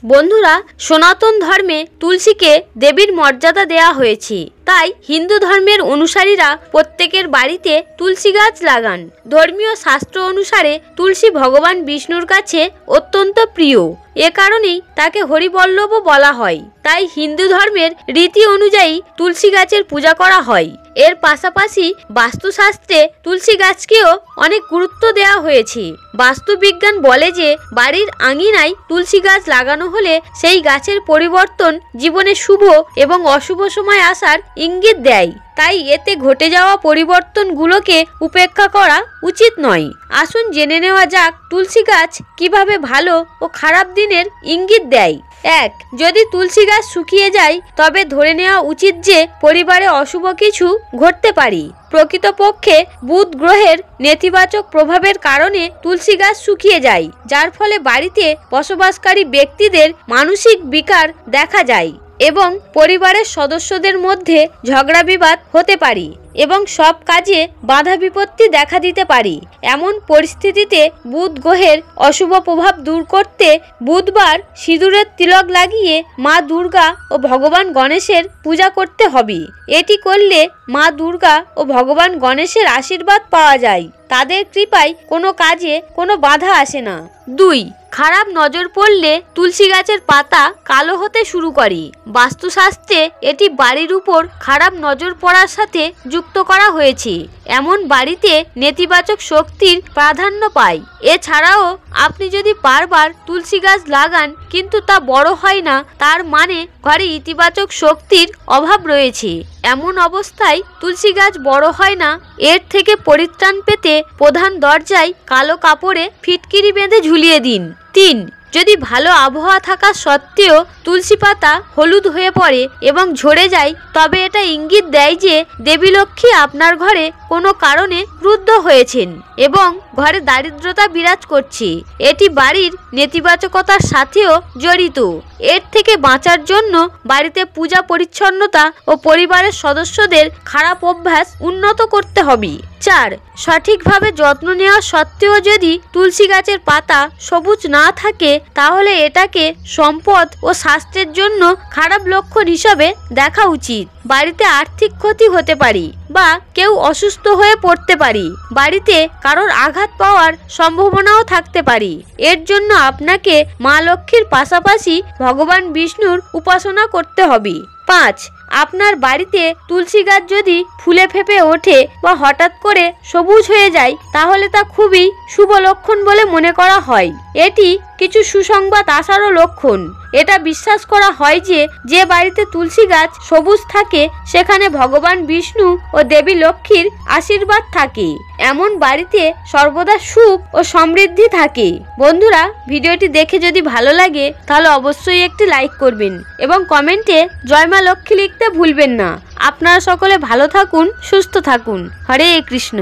বন্ধুরা, সনাতন ধর্মে তুলসীকে দেবীর মর্যাদা দেয়া হয়েছে। তাই হিন্দু ধর্মের অনুসারীরা প্রত্যেকের বাড়িতে তুলসী গাছ লাগান। ধর্মীয় শাস্ত্র অনুসারে তুলসী ভগবান বিষ্ণুর কাছে অত্যন্ত প্রিয়। এ কারণেই তাকে হরিবল্লভও বলা হয়। তাই হিন্দু ধর্মের রীতি অনুযায়ী তুলসী গাছের পূজা করা হয়। এর পাশাপাশি বাস্তুশাস্ত্রে তুলসী গাছকেও অনেক গুরুত্ব দেওয়া হয়েছে। বাস্তুবিজ্ঞান বলে যে বাড়ির আঙিনায় তুলসী গাছ লাগানো হলে সেই গাছের পরিবর্তন জীবনে শুভ এবং অশুভ সময় আসার ইঙ্গিত দেয়। তাই এতে ঘটে যাওয়া পরিবর্তনগুলোকে উপেক্ষা করা উচিত নয়। আসুন জেনে নেওয়া যাক তুলসী গাছ কিভাবে ভালো ও খারাপ দিনের ইঙ্গিত দেয়। 1. যদি তুলসী গাছ শুকিয়ে যায় তবে ধরে নেওয়া উচিত যে পরিবারে অশুভ কিছু ঘটতে পারে। প্রকৃতপক্ষে বুধ গ্রহের নেতিবাচক প্রভাবের কারণে তুলসী গাছ শুকিয়ে যায়, যার ফলে বাড়িতে বসবাসকারী ব্যক্তিদের মানসিক বিকার দেখা যায় এবং পরিবারের সদস্যদের মধ্যে ঝগড়া বিবাদ হতে পারে এবং সব কাজে বাধা বিপত্তি দেখা দিতে পারে। এমন পরিস্থিতিতে বুধ গ্রহের অশুভ প্রভাব দূর করতে বুধবার সিঁদুরের তিলক লাগিয়ে মা দুর্গা ও ভগবান গণেশের পূজা করতে হবে। এটি করলে মা দুর্গা ও ভগবান গণেশের আশীর্বাদ পাওয়া যায়। তাদের কৃপায় কোনো কাজে কোনো বাধা আসে না। 2. খারাপ নজর পড়লে তুলসী গাছের পাতা কালো হতে শুরু করে। বাস্তুশাস্ত্রে এটি বাড়ির উপর খারাপ নজর পড়ার সাথে যুক্ত করা হয়েছে। এমন বাড়িতে নেতিবাচক শক্তির প্রাধান্য পায়। এছাড়াও আপনি যদি বারবার তুলসী গাছ লাগান কিন্তু তা বড় হয় না, তার মানে ঘরে ইতিবাচক শক্তির অভাব রয়েছে। এমন অবস্থায় তুলসী গাছ বড় হয় না। এর থেকে পরিত্রাণ পেতে প্রধান দরজায় কালো কাপড়ে ফিটকিরি বেঁধে ঝুলিয়ে দিন। 3. যদি ভালো আবহাওয়া থাকা সত্ত্বেও তুলসী পাতা হলুদ হয়ে পড়ে এবং ঝরে যায় তবে এটা ইঙ্গিত দেয় যে দেবী লক্ষ্মী আপনার ঘরে কোনো কারণে ক্রুদ্ধ হয়েছেন এবং ঘরে দারিদ্রতা বিরাজ করছে। এটি বাড়ির নেতিবাচকতার সাথেও জড়িত। এর থেকে বাঁচার জন্য বাড়িতে পূজা পরিচ্ছন্নতা ও পরিবারের সদস্যদের খারাপ অভ্যাস উন্নত করতে হবে। 4. সঠিকভাবে যত্ন নেওয়া সত্ত্বেও যদি তুলসী গাছের পাতা সবুজ না থাকে তাহলে এটাকে সম্পদ ও স্বাস্থ্যের জন্য খারাপ লক্ষণ হিসাবে দেখা উচিত। বাড়িতে আর্থিক ক্ষতি হতে পারে বা কেউ অসুস্থ হয়ে পড়তে পারে। বাড়িতে কারোর আঘাত পাওয়ার সম্ভাবনাও থাকতে পারে। এর জন্য আপনাকে মা লক্ষ্মীর পাশাপাশি ভগবান বিষ্ণুর উপাসনা করতে হবে। 5. আপনার বাড়িতে তুলসী গাছ যদি ফুলে ফেঁপে ওঠে বা হঠাৎ করে সবুজ হয়ে যায় তাহলে তা খুবই শুভ লক্ষণ বলে মনে করা হয়। এটি কিছু সুসংবাদ আসারও লক্ষণ। এটা বিশ্বাস করা হয় যে যে বাড়িতে তুলসী গাছ সবুজ থাকে সেখানে ভগবান বিষ্ণু ও দেবী লক্ষ্মীর আশীর্বাদ থাকে। এমন বাড়িতে সর্বদা সুখ ও সমৃদ্ধি থাকে। বন্ধুরা, ভিডিওটি দেখে যদি ভালো লাগে তাহলে অবশ্যই একটি লাইক করবেন এবং কমেন্টে জয় মা লক্ষ্মী লিখতে ভুলবেন না। আপনারা সকলে ভালো থাকুন, সুস্থ থাকুন। হরে কৃষ্ণ।